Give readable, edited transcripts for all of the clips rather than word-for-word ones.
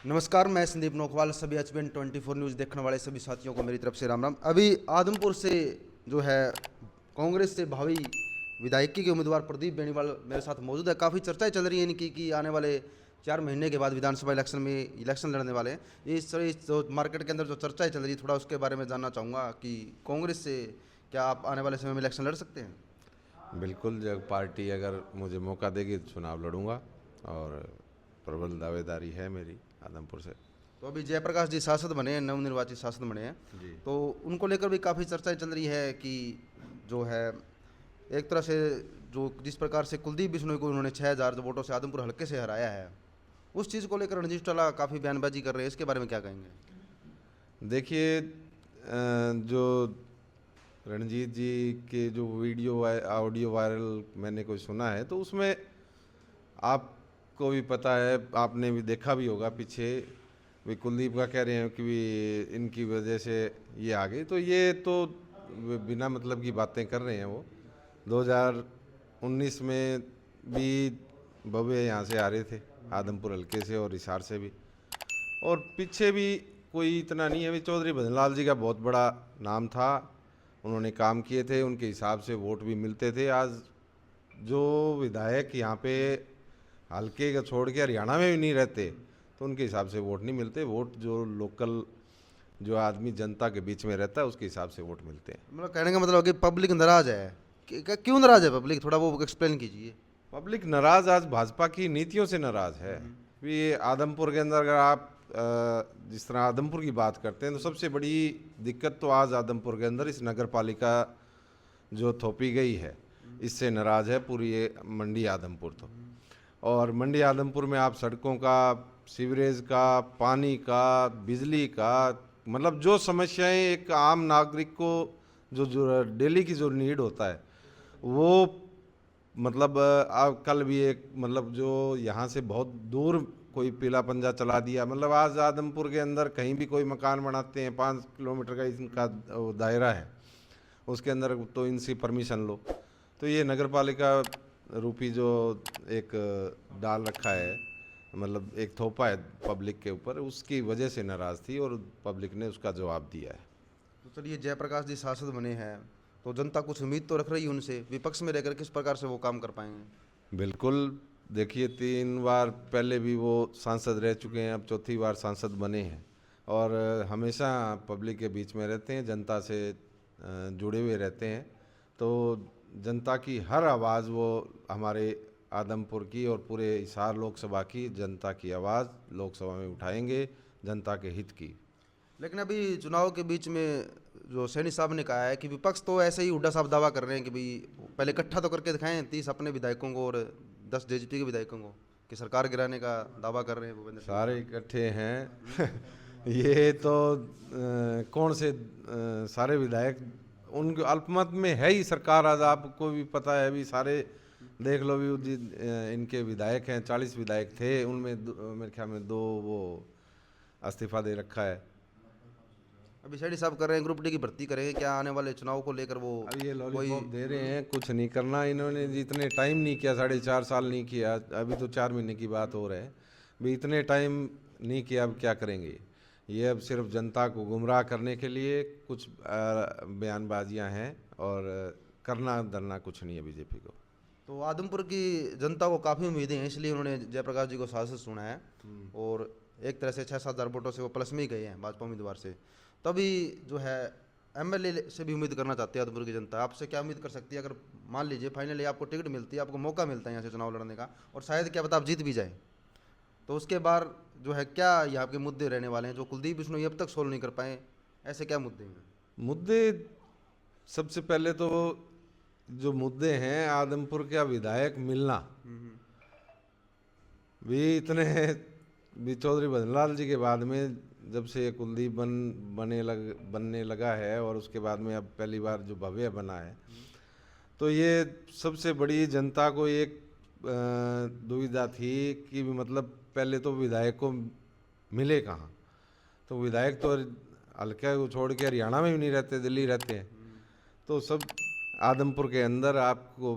नमस्कार, मैं संदीप नोखवाल। सभी एचबीएन 24 न्यूज़ देखने वाले सभी साथियों को मेरी तरफ से राम राम। अभी आदमपुर से जो है कांग्रेस से भावी विधायकी के उम्मीदवार प्रदीप बेनीवाल मेरे साथ मौजूद है। काफ़ी चर्चाएं चल रही हैं इनकी कि आने वाले 4 महीने के बाद विधानसभा इलेक्शन में इलेक्शन लड़ने वाले हैं। इस जो मार्केट के अंदर जो चर्चाएं चल रही है, थोड़ा उसके बारे में जानना चाहूँगा कि कांग्रेस से क्या आप आने वाले समय में इलेक्शन लड़ सकते हैं? बिल्कुल, जब पार्टी अगर मुझे मौका देगी तो चुनाव लड़ूंगा और प्रबल दावेदारी है मेरी आदमपुर से। तो अभी जयप्रकाश जी सांसद बने हैं, नवनिर्वाचित सांसद बने हैं, जी। तो उनको लेकर भी काफ़ी चर्चाएं चल रही है कि जो है एक तरह से जो जिस प्रकार से कुलदीप बिश्नोई को उन्होंने 6,000 वोटों से आदमपुर हल्के से हराया है, उस चीज़ को लेकर रणजीत टाला काफ़ी बयानबाजी कर रहे हैं। इसके बारे में क्या कहेंगे? देखिए, जो रणजीत जी के जो ऑडियो वायरल मैंने कोई सुना है, तो उसमें आपको भी पता है, आपने भी देखा भी होगा पीछे, भी कुलदीप का कह रहे हैं कि भी इनकी वजह से ये आ गई। तो ये तो बिना मतलब की बातें कर रहे हैं। वो 2019 में भी बबे यहाँ से आ रहे थे, आदमपुर हल्के से और हिसार से भी, और पीछे भी कोई इतना नहीं है। अभी चौधरी भजनलाल जी का बहुत बड़ा नाम था, उन्होंने काम किए थे, उनके हिसाब से वोट भी मिलते थे। आज जो विधायक यहाँ पे हल्के का छोड़ के हरियाणा में भी नहीं रहते, तो उनके हिसाब से वोट नहीं मिलते। वोट जो लोकल जो आदमी जनता के बीच में रहता है उसके हिसाब से वोट मिलते हैं। मतलब कहने का मतलब है कि पब्लिक नाराज है। क्यों नाराज है पब्लिक, थोड़ा वो एक्सप्लेन कीजिए। पब्लिक नाराज आज भाजपा की नीतियों से नाराज है। भी आदमपुर के अंदर अगर आप जिस तरह आदमपुर की बात करते हैं, तो सबसे बड़ी दिक्कत तो आज आदमपुर के अंदर इस नगर पालिका जो थोपी गई है, इससे नाराज है पूरी ये मंडी आदमपुर। तो और मंडी आदमपुर में आप सड़कों का, सीवरेज का, पानी का, बिजली का, मतलब जो समस्याएं एक आम नागरिक को जो डेली की जो नीड होता है, वो मतलब आप कल भी एक मतलब जो यहाँ से बहुत दूर कोई पीला पंजा चला दिया। मतलब आज आदमपुर के अंदर कहीं भी कोई मकान बनाते हैं, 5 किलोमीटर का इनका वो दायरा है, उसके अंदर तो इनसे परमिशन लो। तो ये नगर पालिका रूपी जो एक डाल रखा है, मतलब एक थोपा है पब्लिक के ऊपर, उसकी वजह से नाराज़ थी और पब्लिक ने उसका जवाब दिया है। तो चलिए, जयप्रकाश जी सांसद बने हैं तो जनता कुछ उम्मीद तो रख रही है उनसे। विपक्ष में रहकर किस प्रकार से वो काम कर पाएंगे? बिल्कुल। देखिए, 3 बार पहले भी वो सांसद रह चुके हैं, अब चौथी बार सांसद बने हैं और हमेशा पब्लिक के बीच में रहते हैं, जनता से जुड़े हुए रहते हैं। तो जनता की हर आवाज़ वो हमारे आदमपुर की और पूरे हिसार लोकसभा की जनता की आवाज़ लोकसभा में उठाएंगे, जनता के हित की। लेकिन अभी चुनाव के बीच में जो सैनी साहब ने कहा है कि विपक्ष तो ऐसे ही उड्डा साहब दावा कर रहे हैं कि भाई पहले इकट्ठा तो करके दिखाएं 30 अपने विधायकों को और 10 जेजेपी के विधायकों को, कि सरकार गिराने का दावा कर रहे हैं भूपेंद्र सिंह। सारे इकट्ठे हैं ये तो कौन से सारे विधायक उनके अल्पमत में है ही सरकार। आज आपको भी पता है, अभी सारे देख लो भी इनके विधायक हैं, 40 विधायक थे, उनमें मेरे ख्याल में 2 वो इस्तीफा दे रखा है। अभी सैनी साहब कर रहे हैं ग्रुप डी की भर्ती करेंगे, क्या आने वाले चुनाव को लेकर वो अब ये कोई? लॉलीपॉप दे रहे हैं, कुछ नहीं करना इन्होंने, जितने टाइम नहीं किया, 4.5 साल नहीं किया, अभी तो 4 महीने की बात हो रहा है, भी इतने टाइम नहीं किया, अब क्या करेंगे? ये अब सिर्फ जनता को गुमराह करने के लिए कुछ बयानबाजियां हैं और करना धरना कुछ नहीं है बीजेपी को। तो आदमपुर की जनता को काफ़ी उम्मीदें हैं, इसलिए उन्होंने जयप्रकाश जी को सांसद चुना है और एक तरह से 6-7 हज़ार वोटों से वो प्लस में ही गए हैं भाजपा उम्मीदवार से। तभी जो है एमएलए से भी उम्मीद करना चाहती है आदमपुर की जनता। आपसे क्या उम्मीद कर सकती है अगर मान लीजिए फाइनली आपको टिकट मिलती है, आपको मौका मिलता है यहाँ से चुनाव लड़ने का, और शायद क्या पता आप जीत भी जाए, तो उसके बाद जो है क्या यहाँ के मुद्दे रहने वाले हैं जो कुलदीप बिश्नोई अब तक सोल्व नहीं कर पाए? ऐसे क्या मुद्दे हैं? मुद्दे सबसे पहले तो जो मुद्दे हैं, आदमपुर का विधायक मिलना भी इतने भी चौधरी भजनलाल जी के बाद में, जब से ये कुलदीप बनने लगा है और उसके बाद में अब पहली बार जो भव्य बना है, तो ये सबसे बड़ी जनता को एक दुविधा थी कि मतलब पहले तो विधायक को मिले कहाँ। तो विधायक तो हल्का को छोड़ के हरियाणा में भी नहीं रहते, दिल्ली रहते हैं। तो सब आदमपुर के अंदर आपको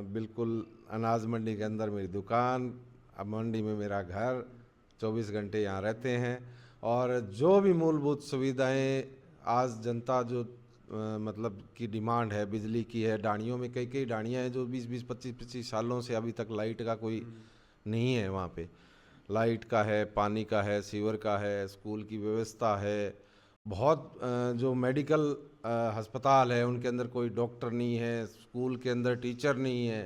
बिल्कुल अनाज मंडी के अंदर मेरी दुकान, अब मंडी में मेरा घर, 24 घंटे यहाँ रहते हैं। और जो भी मूलभूत सुविधाएं आज जनता जो मतलब की डिमांड है, बिजली की है, डाणियों में कई कई डाणियाँ हैं जो 20-20, 25-25 सालों से अभी तक लाइट का कोई नहीं है। वहाँ पे लाइट का है, पानी का है, सीवर का है, स्कूल की व्यवस्था है। बहुत जो मेडिकल अस्पताल है उनके अंदर कोई डॉक्टर नहीं है, स्कूल के अंदर टीचर नहीं है।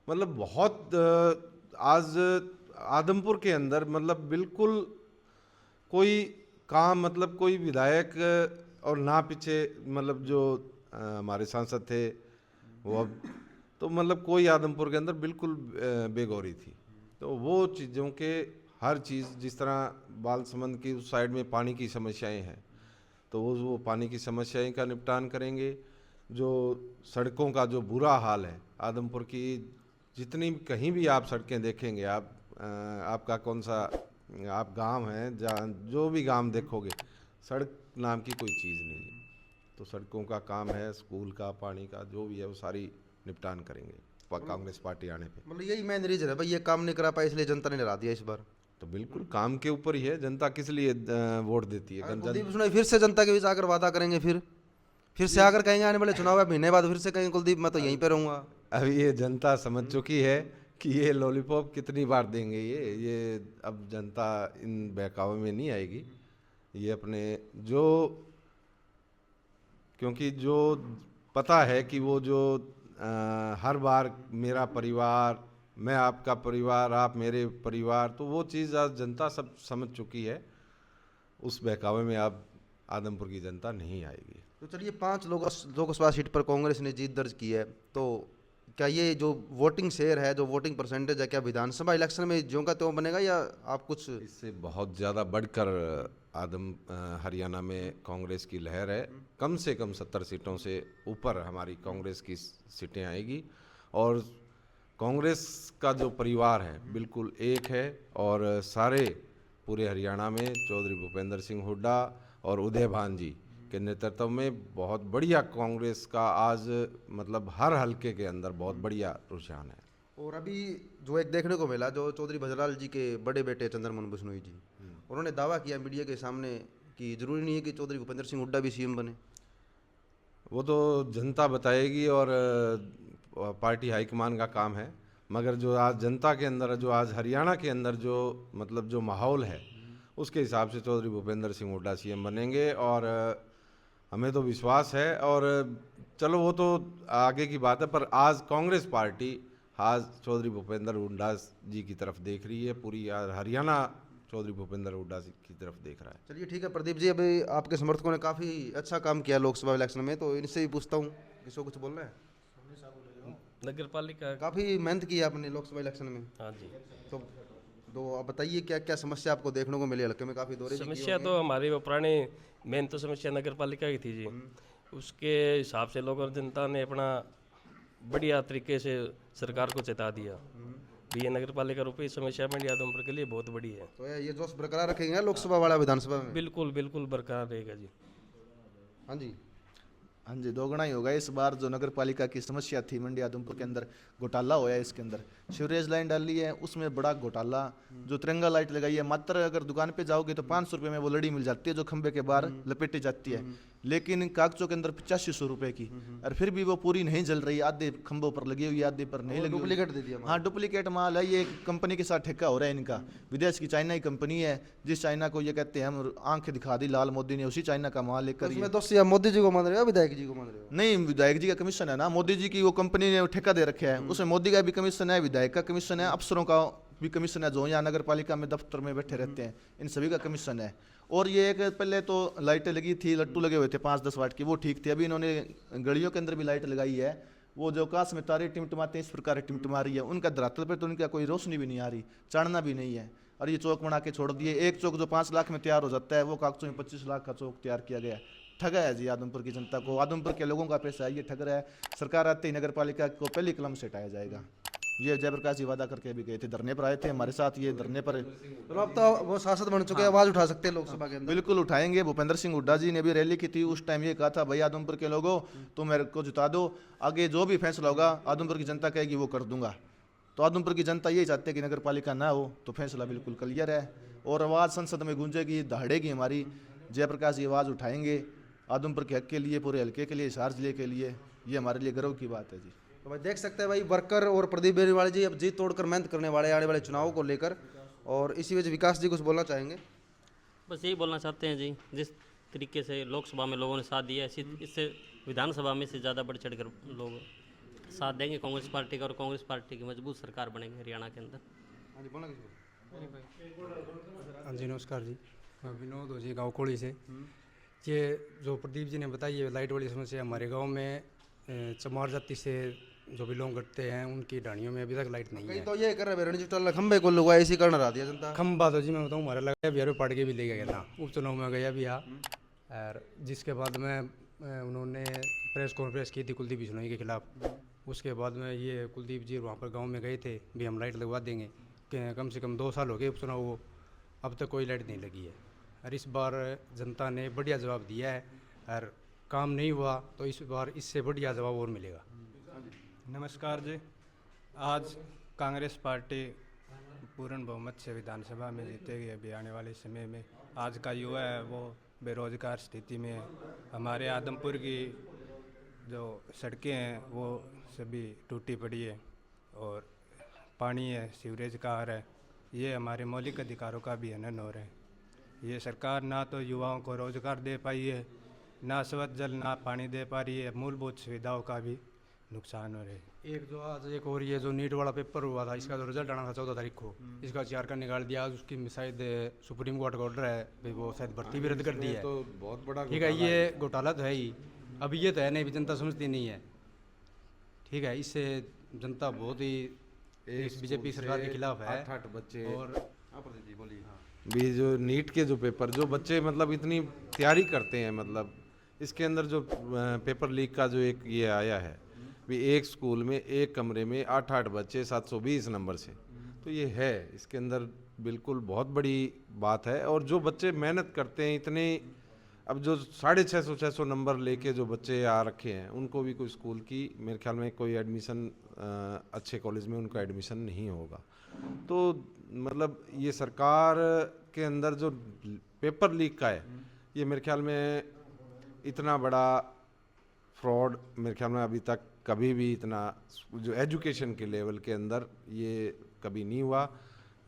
मतलब बहुत आज आदमपुर के अंदर मतलब बिल्कुल कोई काम, मतलब कोई विधायक और ना पीछे मतलब जो हमारे सांसद थे वो अब तो मतलब कोई आदमपुर के अंदर बिल्कुल बेगौरी थी। तो वो चीज़ों के हर चीज़, जिस तरह बालसमंद की उस साइड में पानी की समस्याएं हैं तो वो पानी की समस्याएं का निपटान करेंगे। जो सड़कों का जो बुरा हाल है आदमपुर की, जितनी कहीं भी आप सड़कें देखेंगे, आपका कौन सा आप गांव है जहाँ जो भी गांव देखोगे सड़क नाम की कोई चीज़ नहीं है। तो सड़कों का काम है, स्कूल का, पानी का, जो भी है वो सारी निपटान करेंगे कांग्रेस पार्टी आने पे। मतलब यही मेन रीजन है भाई, ये काम नहीं करा पाए इसलिए जनता ने हरा दिया इस बार। तो बिल्कुल काम के ऊपर ही है, जनता किस लिए वोट देती है। कुलदीप सुनाई फिर से जनता के बीच आकर वादा करेंगे, फिर से आकर कहेंगे आने वाले चुनाव है महीने बाद फिर से कहेंगे कुलदीप मैं तो यहीं पे रहूंगा। अभी ये जनता समझ चुकी है कि ये लॉलीपॉप कितनी बार देंगे। ये अब जनता इन बहकावे में नहीं आएगी। ये अपने जो, क्योंकि जो पता है कि वो जो हर बार मेरा परिवार, मैं आपका परिवार, आप मेरे परिवार, तो वो चीज़ आज जनता सब समझ चुकी है। उस बहकावे में अब आदमपुर की जनता नहीं आएगी। तो चलिए 5 लोकसभा सीट पर कांग्रेस ने जीत दर्ज की है, तो क्या ये जो वोटिंग शेयर है, जो वोटिंग परसेंटेज है, क्या विधानसभा इलेक्शन में ज्यों का त्यों बनेगा या आप कुछ इससे बहुत ज़्यादा बढ़कर हरियाणा में कांग्रेस की लहर है। कम से कम 70 सीटों से ऊपर हमारी कांग्रेस की सीटें आएगी। और कांग्रेस का जो परिवार है बिल्कुल एक है और सारे पूरे हरियाणा में चौधरी भूपेंद्र सिंह हुड्डा और उदय भान जी के नेतृत्व में बहुत बढ़िया कांग्रेस का आज मतलब हर हलके के अंदर बहुत बढ़िया रुझान है। और अभी जो एक देखने को मिला, जो चौधरी भजलाल जी के बड़े बेटे चंद्रमोहन बिश्नोई जी, उन्होंने दावा किया मीडिया के सामने कि जरूरी नहीं है कि चौधरी भूपेंद्र सिंह हुड्डा भी सीएम बने। वो तो जनता बताएगी और पार्टी हाईकमान का काम है। मगर जो आज जनता के अंदर, जो आज हरियाणा के अंदर जो मतलब जो माहौल है उसके हिसाब से चौधरी भूपेंद्र सिंह हुड्डा सीएम बनेंगे। और हमें तो विश्वास है। और चलो वो तो आगे की बात है, पर आज कांग्रेस पार्टी आज चौधरी भूपेंद्र हुड्डा जी की तरफ देख रही है। पूरी हरियाणा चौधरी भूपेंद्र हुड्डा की तरफ देख रहा है। चलिए ठीक है प्रदीप जी, अभी आपके समर्थकों ने काफ़ी अच्छा काम किया लोकसभा इलेक्शन में, तो इनसे भी पूछता हूँ, किसको कुछ बोलना है? नगर पालिका काफ़ी मेहनत की आपने लोकसभा इलेक्शन में। हाँ जी। तो आप बताइए क्या क्या समस्या आपको देखने को मिली? हल्के में काफ़ी दौरे भी किए समस्या होंगे। तो हमारी वो पुरानी मेन तो समस्या नगर पालिका की थी जी। उसके हिसाब से लोगों जनता ने अपना बढ़िया तरीके से सरकार को चेता दिया भी ये नगर पालिका रुपये समस्या में आदमपुर के लिए बहुत बड़ी है। तो ये जोश बरकरार रखेंगे लोकसभा वाला विधानसभा में? बिल्कुल बिल्कुल बरकरार रहेगा जी। हाँ जी, हाँ जी, दोगुना ही होगा इस बार। जो नगर पालिका की समस्या थी मंडी आदमपुर के अंदर, घोटाला हुआ है इसके अंदर। सीवरेज लाइन डाली है उसमें बड़ा घोटाला। जो तिरंगा लाइट लगाई है, मात्र अगर दुकान पे जाओगे तो 500 रुपये में वो लड़ी मिल जाती है जो खंबे के बाहर लपेटी जाती है, लेकिन कागजों के अंदर 8500 रुपये की, और फिर भी वो पूरी नहीं जल रही। आधे खंभों पर लगी हुई, आधे पर नहीं लगी हुई। डुप्लीकेट दे दिया। हाँ, डुप्लीकेट माल है। ये एक कंपनी के साथ ठेका हो रहा है इनका, विदेश की चाइना की कंपनी है। जिस चाइना को ये कहते हैं हम आंखें दिखा दी लाल मोदी ने, उसी चाइना का माल लेकर इसमें दोषी आप मोदी जी को मान रहे हो, विधायक जी को मान रहे हो? नहीं, विधायक जी का कमीशन है ना, मोदी जी की वो कंपनी ने ठेका दे रखा है, उसमें मोदी का भी कमीशन है, विधायक का कमीशन है, अफसरों का भी कमीशन है जो यहाँ नगर पालिका में दफ्तर में बैठे रहते हैं, इन सभी का कमीशन है। और ये एक पहले तो लाइटें लगी थी, लट्टू लगे हुए थे 5-10 वाट की, वो ठीक थे। अभी इन्होंने गलियों के अंदर भी लाइट लगाई है, वो जो आकाश में तारे टिमटिमाते हैं इस प्रकार टिमटिमा रही है। उनका धरातल पर तो उनका कोई रोशनी भी नहीं आ रही, चाड़ना भी नहीं है। और ये चौक बना के छोड़ दिए। एक चौक जो 5 लाख में तैयार हो जाता है वो कागजों में 25 लाख का चौक तैयार किया गया। ठगा है जी आदमपुर की जनता को, आदमपुर के लोगों का पैसा है, ये ठग रहा है। सरकार आते ही नगर पालिका को पहली कलम से हटाया जाएगा। ये जयप्रकाश जी वादा करके भी गए थे, धरने पर आए थे हमारे साथ। ये धरने पर तो अब तो वो सांसद बन चुके हैं, आवाज उठा सकते हैं लोकसभा के अंदर। बिल्कुल उठाएंगे। भूपेंद्र सिंह हुड्डा जी ने भी रैली की थी, उस टाइम ये कहा था भाई आदमपुर के लोगों तो मेरे को जिता दो, आगे जो भी फैसला होगा आदमपुर की जनता कहेगी वो कर दूंगा। तो आदमपुर की जनता यही चाहती है कि नगर पालिका ना हो, तो फैसला बिल्कुल क्लियर है। और आवाज़ संसद में गूंजेगी, दहाड़ेगी हमारी। जयप्रकाश जी आवाज़ उठाएंगे आदमपुर के हक के लिए, पूरे हल्के के लिए, हिसार जिले के लिए। ये हमारे लिए गर्व की बात है जी। तो भाई देख सकते हैं भाई, वर्कर और प्रदीप बेनीवाल जी अब जी तोड़कर मेहनत करने वाले आने वाले चुनाव को लेकर। और इसी वजह विकास जी कुछ बोलना चाहेंगे? बस यही बोलना चाहते हैं जी, जिस तरीके से लोकसभा में लोगों ने साथ दिया है, इससे विधानसभा में से ज़्यादा बढ़ चढ़ कर लोग साथ देंगे कांग्रेस पार्टी का, और कांग्रेस पार्टी की मजबूत सरकार बनेगी हरियाणा के अंदर। हाँ जी, बोलना किसी को? हाँ जी, नमस्कार जी। मैं विनोद हो जी, गाँव कोड़ी से। ये जो प्रदीप जी ने बताई है लाइट वाली समस्या, हमारे गांव में चमार जाति से जो बिलोंग करते हैं उनकी ढाणियों में अभी तक लाइट नहीं कई है। तो ये कर रहे रणजीत टल्ला खंबे को लुगा इसी कारण रहा दिया जनता। खम्बा तो जी मैं बताऊँ हमारा लगा बिहार पार्टी के भी ले गया था, उपचुनाव में गया भी और जिसके बाद में उन्होंने प्रेस कॉन्फ्रेंस की थी कुलदीप बिश्नोई के खिलाफ। उसके बाद में ये कुलदीप जी वहाँ पर गाँव में गए थे भी हम लाइट लगवा देंगे, कम से कम 2 साल हो गए उपचुनाव को, अब तक कोई लाइट नहीं लगी है। और इस बार जनता ने बढ़िया जवाब दिया है और काम नहीं हुआ तो इस बार इससे बढ़िया जवाब और मिलेगा। नमस्कार जी। आज कांग्रेस पार्टी पूर्ण बहुमत से विधानसभा में जीतेगी अभी आने वाले समय में। आज का युवा है वो बेरोजगार स्थिति में है। हमारे आदमपुर की जो सड़कें हैं वो सभी टूटी पड़ी है और पानी है, सीवरेज का आ रहा है। ये हमारे मौलिक अधिकारों का भी हनन हो रहा है। ये सरकार ना तो युवाओं को रोजगार दे पाई है, ना स्वच्छ जल ना पानी दे पा रही है, मूलभूत सुविधाओं का भी नुकसान हो रहा है। एक जो आज एक और ये जो नीट वाला पेपर हुआ था, इसका जो रिजल्ट आना था 14 तारीख को, इसका CR का निकाल दिया। आज उसकी शायद सुप्रीम कोर्ट का ऑर्डर है भाई, वो शायद भर्ती भी रद्द कर दी है। तो बहुत बड़ा ठीक है, ये घोटाला तो है ही। अब ये तो है नहीं, जनता समझती नहीं है। ठीक है, इससे जनता बहुत ही इस बीजेपी सरकार के खिलाफ है। 8 बच्चे और भी जो नीट के जो पेपर, जो बच्चे मतलब इतनी तैयारी करते हैं, मतलब इसके अंदर जो पेपर लीक का जो एक ये आया है भी, एक स्कूल में एक कमरे में 8 बच्चे 720 नंबर से, तो ये है इसके अंदर बिल्कुल बहुत बड़ी बात है। और जो बच्चे मेहनत करते हैं इतने, अब जो 650-600 नंबर लेके जो बच्चे आ रखे हैं, उनको भी कोई स्कूल की मेरे ख्याल में कोई एडमिशन अच्छे कॉलेज में उनका एडमिशन नहीं होगा। तो मतलब ये सरकार के अंदर जो पेपर लीक का है, ये मेरे ख्याल में इतना बड़ा फ्रॉड मेरे ख्याल में अभी तक कभी भी इतना जो एजुकेशन के लेवल के अंदर ये कभी नहीं हुआ।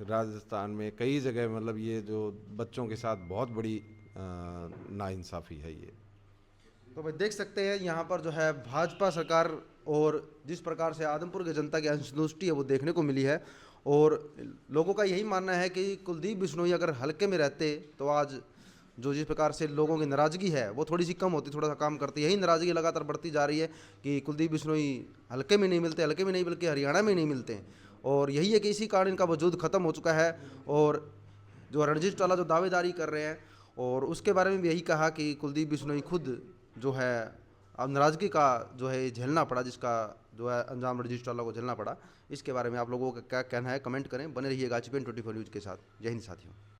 राजस्थान में कई जगह मतलब ये जो बच्चों के साथ बहुत बड़ी नाइंसाफ़ी है ये। तो भाई देख सकते हैं यहाँ पर जो है भाजपा सरकार और जिस प्रकार से आदमपुर की जनता की असंतुष्टि है वो देखने को मिली है। और लोगों का यही मानना है कि कुलदीप बिश्नोई अगर हल्के में रहते तो आज जो जिस प्रकार से लोगों की नाराज़गी है वो थोड़ी सी कम होती, थोड़ा सा काम करती। यही नाराज़गी लगातार बढ़ती जा रही है कि कुलदीप बिश्नोई हल्के में नहीं मिलते, हल्के में नहीं बल्कि हरियाणा में नहीं मिलते। और यही है कि इसी कारण इनका वजूद ख़त्म हो चुका है। और जो रणजीत टाला जो दावेदारी कर रहे हैं, और उसके बारे में भी यही कहा कि कुलदीप बिश्नोई खुद जो है अब नाराज़गी का जो है झेलना पड़ा, जिसका जो है अंजाम रणजीत टाला को झेलना पड़ा। इसके बारे में आप लोगों का क्या कहना है, कमेंट करें। बने रहिएगा HPN 24 न्यूज़ के साथ। जय हिंद साथियों।